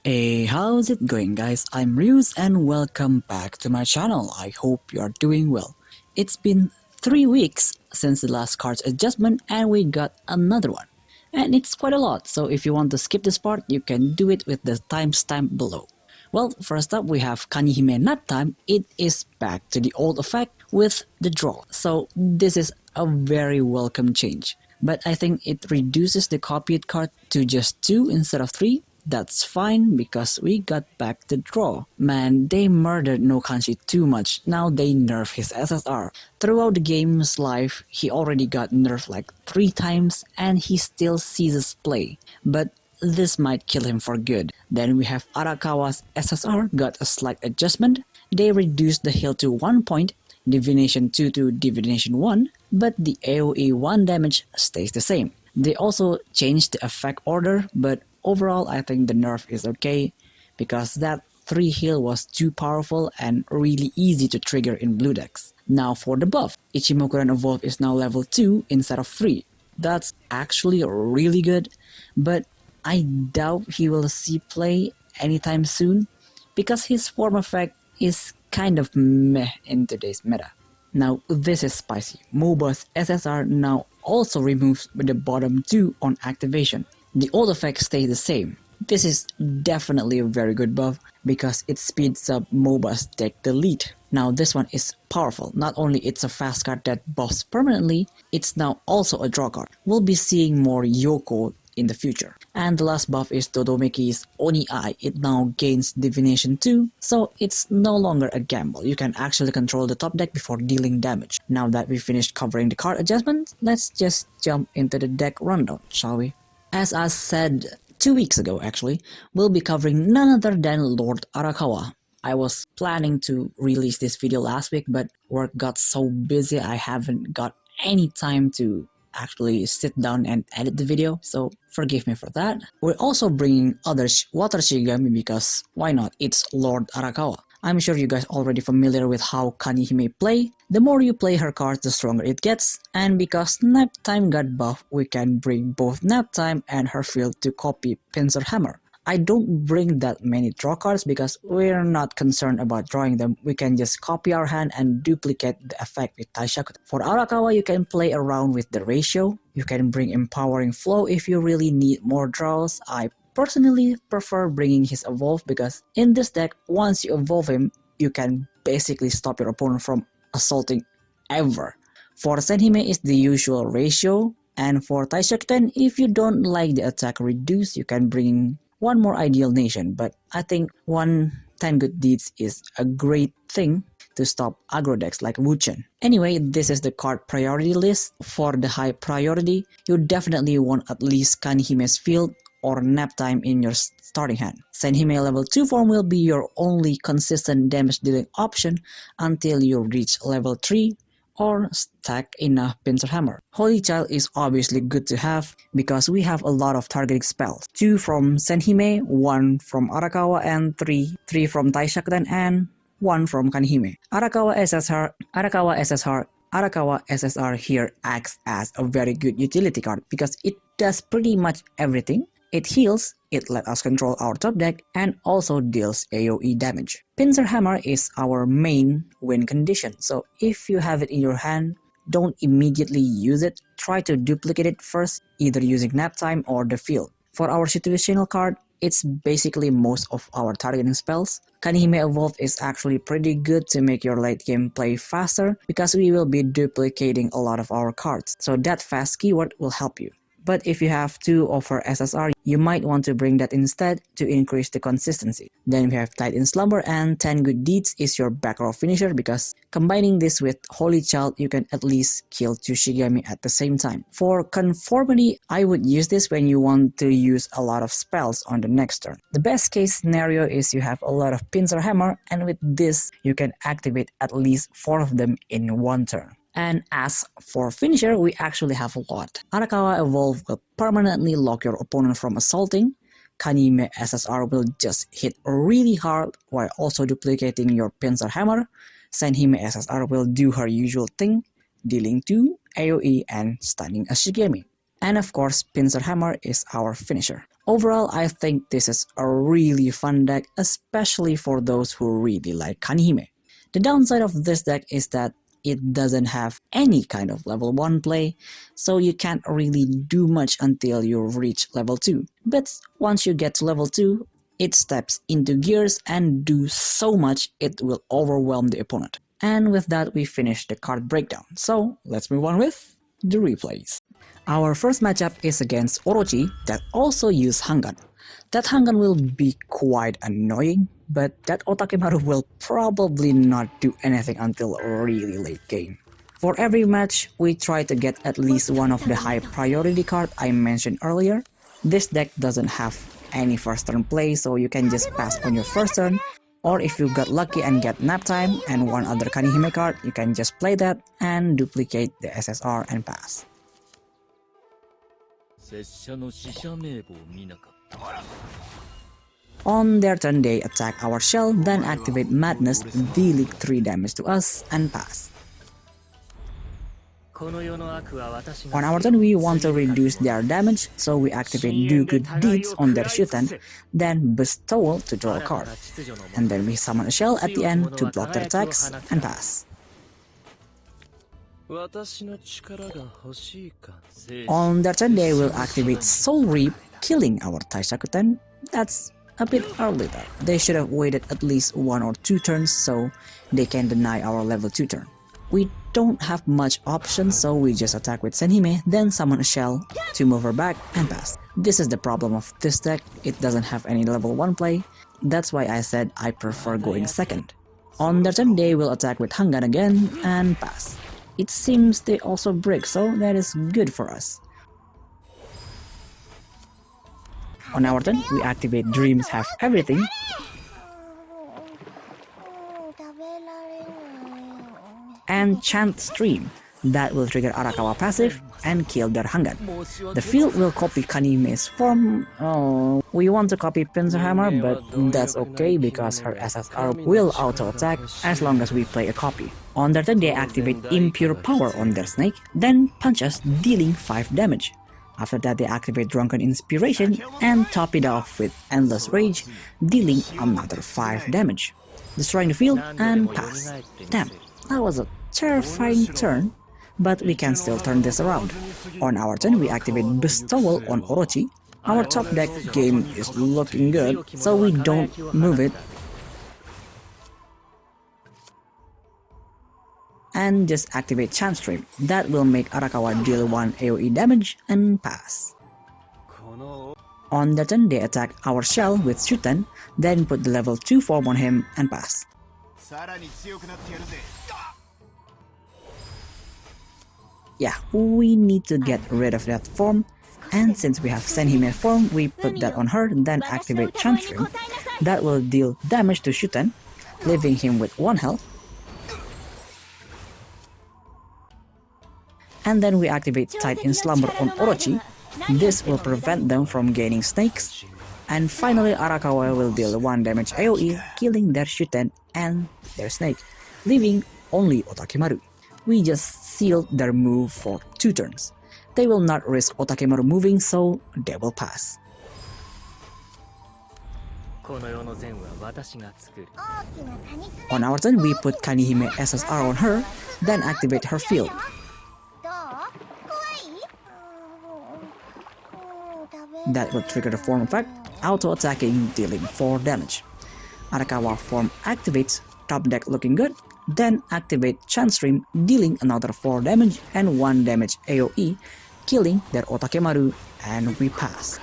Hey, how's it going guys? I'm Ryuz and welcome back to my channel. I hope you are doing well. It's been 3 weeks since the last cards adjustment and we got another one. And it's quite a lot, so if you want to skip this part, you can do it with the timestamp below. Well, first up we have Kanihime Nap Time. It is back to the old effect with the draw. So this is a very welcome change. But I think it reduces the copied card to just 2 instead of 3. That's fine because we got back the draw. Man, they murdered no Kanji too much. Now they nerf his SSR. Throughout the game's life, he already got nerfed like 3 times and he still ceases play. But this might kill him for good. Then we have Arakawa's SSR got a slight adjustment. They reduced the heal to 1 point, Divination 2 to Divination 1, but the AoE 1 damage stays the same. They also changed the effect order, but overall I think the nerf is okay because that 3 heal was too powerful and really easy to trigger in blue decks. Now for the buff, Ichimokuren Evolve is now level 2 instead of 3. That's actually really good, but I doubt he will see play anytime soon because his form effect is kind of meh in today's meta. Now this is spicy. MOBA's SSR now also removes the bottom 2 on activation. The old effect stays the same. This is definitely a very good buff because it speeds up MOBA's deck delete. Now this one is powerful. Not only it's a fast card that buffs permanently, it's now also a draw card. We'll be seeing more Yoko in the future. And the last buff is Dodomeki's Oni Eye. It now gains Divination 2, so it's no longer a gamble. You can actually control the top deck before dealing damage. Now that we finished covering the card adjustments, let's just jump into the deck rundown, shall we? As I said 2 weeks ago actually, we'll be covering none other than Lord Arakawa. I was planning to release this video last week, but work got so busy I haven't got any time to actually sit down and edit the video, so forgive me for that. We're also bringing other Water Shigami because why not, it's Lord Arakawa. I'm sure you guys already familiar with how Kanihime play. The more you play her cards, the stronger it gets, and because Nap Time got buff, we can bring both Nap Time and her field to copy Pincer Hammer. I don't bring that many draw cards because we're not concerned about drawing them. We can just copy our hand and duplicate the effect with Taishaku. For Arakawa, you can play around with the ratio. You can bring Empowering Flow if you really need more draws. I personally prefer bringing his Evolve because in this deck, once you evolve him, you can basically stop your opponent from assaulting ever. For Senhime is the usual ratio, and for Taishakuten, if you don't like the attack reduce, you can bring one more Ideal Nation, but I think 10 Good Deeds is a great thing to stop aggro decks like Wuchen. Anyway, this is the card priority list. For the high priority, you definitely want at least Kanihime's Field or Nap Time in your starting hand. Senhime level 2 form will be your only consistent damage dealing option until you reach level 3 or stack enough Pincer Hammer. Holy Child is obviously good to have because we have a lot of targeting spells. 2 from Senhime, 1 from Arakawa, and 3 from Taishakuren and 1 from Kanihime. Arakawa SSR here acts as a very good utility card because it does pretty much everything. It heals, it lets us control our top deck, and also deals AoE damage. Pincer Hammer is our main win condition, so if you have it in your hand, don't immediately use it. Try to duplicate it first, either using Nap Time or the field. For our situational card, it's basically most of our targeting spells. Kanihime Evolve is actually pretty good to make your late game play faster because we will be duplicating a lot of our cards, so that fast keyword will help you. But if you have 2 of her SSR, you might want to bring that instead to increase the consistency. Then we have Tied in Slumber, and 10 Good Deeds is your back row finisher because combining this with Holy Child, you can at least kill 2 Shigami at the same time. For conformity, I would use this when you want to use a lot of spells on the next turn. The best case scenario is you have a lot of Pincer Hammer, and with this, you can activate at least 4 of them in 1 turn. And as for finisher, we actually have a lot. Arakawa Evolve will permanently lock your opponent from assaulting. Kanihime SSR will just hit really hard while also duplicating your Pincer Hammer. Senhime SSR will do her usual thing, dealing 2 AoE and stunning a Shigemi. And of course, Pincer Hammer is our finisher. Overall, I think this is a really fun deck, especially for those who really like Kanihime. The downside of this deck is that it doesn't have any kind of level 1 play, so you can't really do much until you reach level 2. But once you get to level 2, it steps into gears and do so much it will overwhelm the opponent. And with that, we finish the card breakdown. So let's move on with the replays. Our first matchup is against Orochi that also use Hangan. That Hangan will be quite annoying, but that Otakemaru will probably not do anything until really late game. For every match, we try to get at least one of the high priority cards I mentioned earlier. This deck doesn't have any first turn play, so you can just pass on your first turn, or if you got lucky and get nap time and one other Kanihime card, you can just play that and duplicate the SSR and pass. On their turn, they attack our shell, then activate Madness, dealing 3 damage to us and pass. On our turn, we want to reduce their damage, so we activate Do Good Deeds on their Shuten, then Bestowal to draw a card. And then we summon a shell at the end to block their attacks and pass. On their turn, they will activate Soul Reap, killing our Taishakuten. That's a bit early though. They should have waited at least 1 or 2 turns so they can deny our level 2 turn. We don't have much options, so we just attack with Senhime, then summon a shell to move her back and pass. This is the problem of this deck, it doesn't have any level 1 play. That's why I said I prefer going second. On their turn, they will attack with Hangan again and pass. It seems they also break, so that is good for us. On our turn, we activate Dreams Have Everything, and Chant Stream. That will trigger Arakawa passive and kill their Hangan. The field will copy Kanihime's form. Oh, we want to copy Pincer Hammer, but that's okay because her SSR will auto-attack as long as we play a copy. On their turn, they activate Impure Power on their snake, then punch us, dealing 5 damage. After that, they activate Drunken Inspiration and top it off with Endless Rage, dealing another 5 damage, destroying the field and pass. Damn, that was a terrifying turn, but we can still turn this around. On our turn, we activate Bestowal on Orochi. Our top deck game is looking good, so we don't move it and just activate Chant Stream. That will make Arakawa deal 1 AoE damage and pass. On their turn, they attack our shell with Shuten, then put the level 2 form on him and pass. Yeah, we need to get rid of that form, and since we have Senhime form, we put that on her, then activate Chant Stream. That will deal damage to Shuten, leaving him with 1 health. And then we activate Tied in Slumber on Orochi. This will prevent them from gaining snakes. And finally, Arakawa will deal 1 damage AoE, killing their Shuten and their snake, leaving only Otakemaru. We just sealed their move for 2 turns. They will not risk Otakemaru moving, so they will pass. On our turn, we put Kanihime SSR on her, then activate her field. That will trigger the form effect, auto-attacking, dealing 4 damage. Arakawa form activates, top deck looking good, then activate Chant Stream, dealing another 4 damage and 1 damage AoE, killing their Otakemaru, and we pass.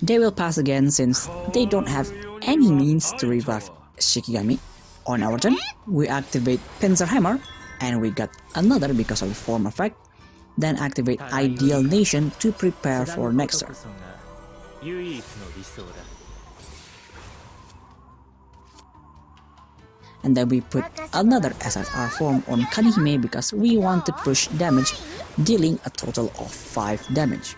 They will pass again since they don't have any means to revive Shikigami. On our turn, we activate Pincer Hammer, and we got another because of the form effect, then activate Ideal Nation to prepare for next turn. And then we put another SSR form on Kanihime because we want to push damage, dealing a total of 5 damage.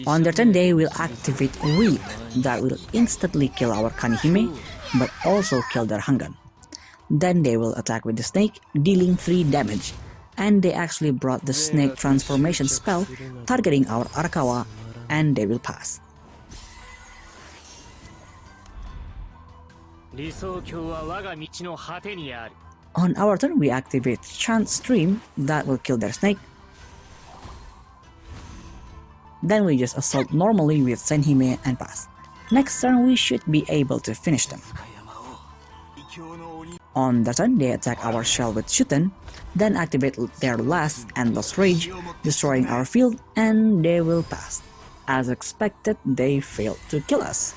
On their turn, they will activate Reap, that will instantly kill our Kanihime, but also kill their Hangan. Then they will attack with the snake, dealing 3 damage. And they actually brought the snake transformation spell, targeting our Arawaka, and they will pass. On our turn, we activate Chant Stream, that will kill their snake. Then we just assault normally with Senhime and pass. Next turn, we should be able to finish them. On their turn, they attack our shell with Shuten, then activate their last Endless Rage, destroying our field, and they will pass. As expected, they failed to kill us.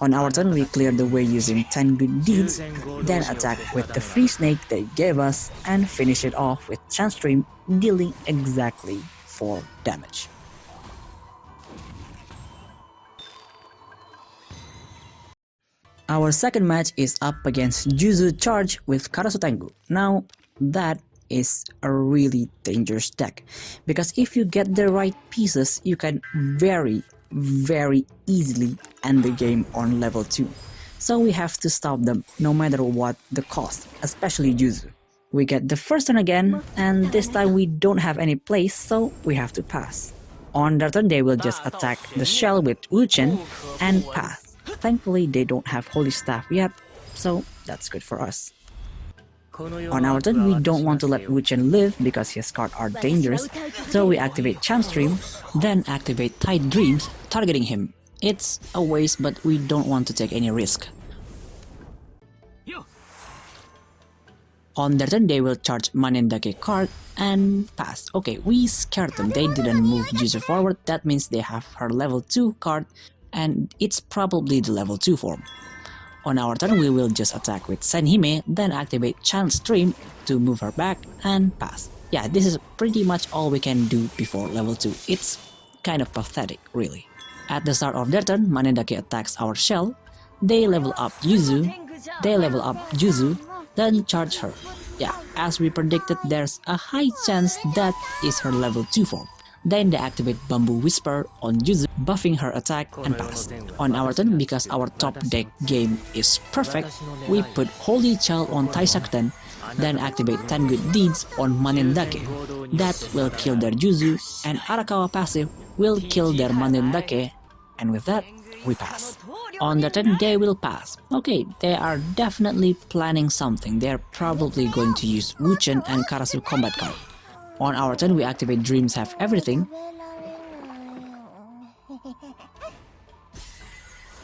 On our turn, we clear the way using 10 good deeds, then attack with the free snake they gave us and finish it off with Chant Stream, dealing exactly 4 damage. Our second match is up against Juzu Charge with Karasu Tengu. Now, that is a really dangerous deck, because if you get the right pieces, you can very easily end the game on level 2. So we have to stop them no matter what the cost, especially Juzu. We get the first turn again, and this time we don't have any place, so we have to pass. On their turn, they will just attack the shell with Wuchen and pass. Thankfully, they don't have Holy Staff yet, so that's good for us. On our turn, we don't want to let Wuchen live because his cards are dangerous, so we activate Chant Stream, then activate Tide Dreams, targeting him. It's a waste, but we don't want to take any risk. On their turn, they will charge Manendake card and pass. Okay, we scared them. They didn't move Juzu forward. That means they have her level 2 card, and it's probably the level 2 form. On our turn, we will just attack with Senhime, then activate Chant Stream to move her back and pass. Yeah, this is pretty much all we can do before level 2. It's kind of pathetic, really. At the start of their turn, Manendake attacks our shell, they level up Juzu, then charge her. Yeah, as we predicted, there's a high chance that is her level 2 form. Then they activate Bamboo Whisper on Juzu, buffing her attack and pass. On our turn, because our top deck game is perfect, we put Holy Child on Taisakuten, then activate 10 Good Deeds on Manendake. That will kill their Juzu, and Arakawa passive will kill their Manendake, and with that, we pass. On their turn, they will pass. Okay, they are definitely planning something. They're probably going to use Wuchen and Karasu combat card. On our turn, we activate Dreams Have Everything,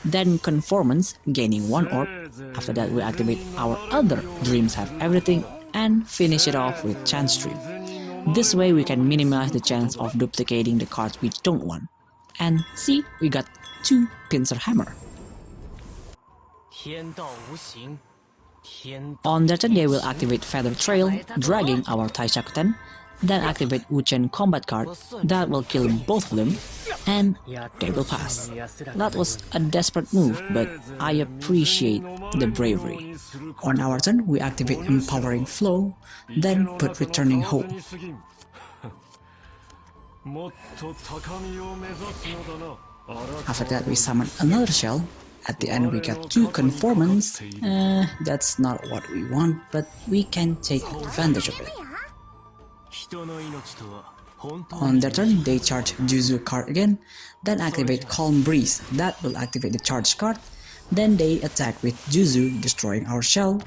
then Conformance, gaining 1 orb. After that, we activate our other Dreams Have Everything and finish it off with Chant Stream. This way, we can minimize the chance of duplicating the cards we don't want. And see, we got 2 Pincer Hammer. On their turn, they will activate Feather Trail, dragging our Taisakuten, then activate Wuchen combat card, that will kill both of them, and they will pass. That was a desperate move, but I appreciate the bravery. On our turn, we activate Empowering Flow, then put Returning Hope. After that, we summon another shell. At the end, we get 2 Conformance. That's not what we want, but we can take advantage of it. On their turn, they charge Juzu card again, then activate Calm Breeze, that will activate the charge card, then they attack with Juzu, destroying our shell.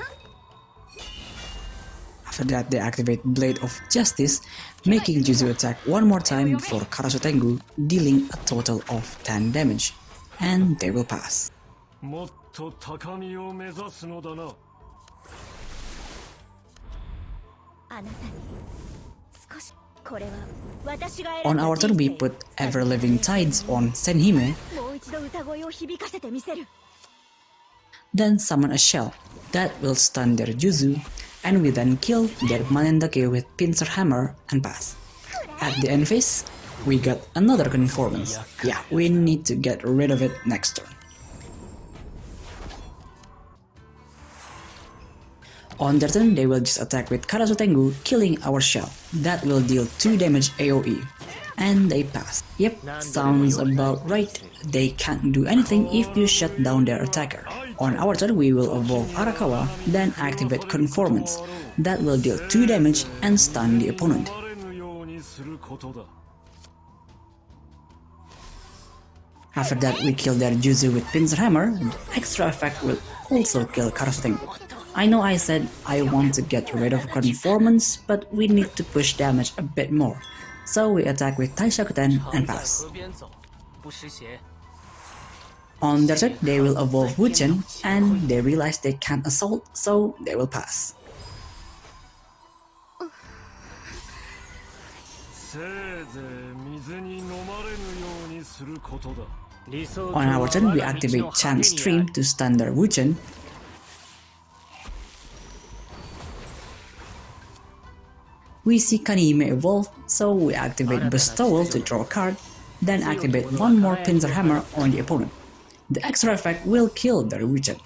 After that, they activate Blade of Justice, making Juzu attack one more time before Karasu Tengu, dealing a total of 10 damage, and they will pass. On our turn, we put Ever-Living Tides on Senhime, then summon a shell that will stun their Juzu, and we then kill their Manendake with Pincer Hammer and pass. At the end phase, we got another Conformance. Yeah, we need to get rid of it next turn. On their turn, they will just attack with Karasu Tengu, killing our shell. That will deal 2 damage AoE. And they pass. Yep, sounds about right. They can't do anything if you shut down their attacker. On our turn, we will evolve Arakawa, then activate Conformance. That will deal 2 damage and stun the opponent. After that, we kill their Juzu with Pincer Hammer. The extra effect will also kill Karasu Tengu. I know I said I want to get rid of Conformance, but we need to push damage a bit more. So we attack with Taishakuten and pass. On their turn, they will evolve Wuchen, and they realize they can't assault, so they will pass. On our turn, we activate Chant Stream to stun their Wuchen. We see Kanihime evolve, so we activate Bestowal to draw a card, then activate one more Pincer Hammer on the opponent. The extra effect will kill their Wuchen.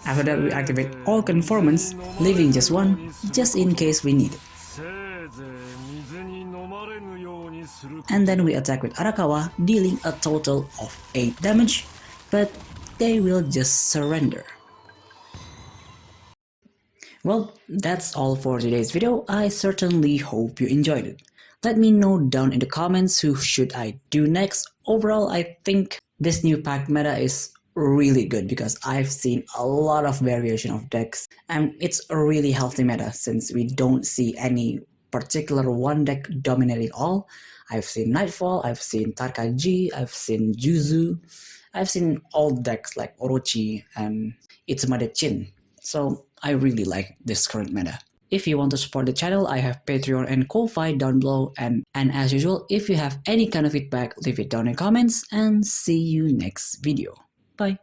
After that, we activate all Conformance, leaving just one, just in case we need it. And then we attack with Arakawa, dealing a total of 8 damage, but they will just surrender. Well, that's all for today's video. I certainly hope you enjoyed it. Let me know down in the comments who should I do next. Overall, I think this new pack meta is really good because I've seen a lot of variation of decks, and it's a really healthy meta since we don't see any particular one deck dominating all. I've seen Nightfall, I've seen Tarkaji, I've seen Juzu, I've seen all decks like Orochi and Itsumade Chin. So I really like this current meta. If you want to support the channel, I have Patreon and Ko-Fi down below, and as usual, if you have any kind of feedback, leave it down in the comments, and see you next video. Bye.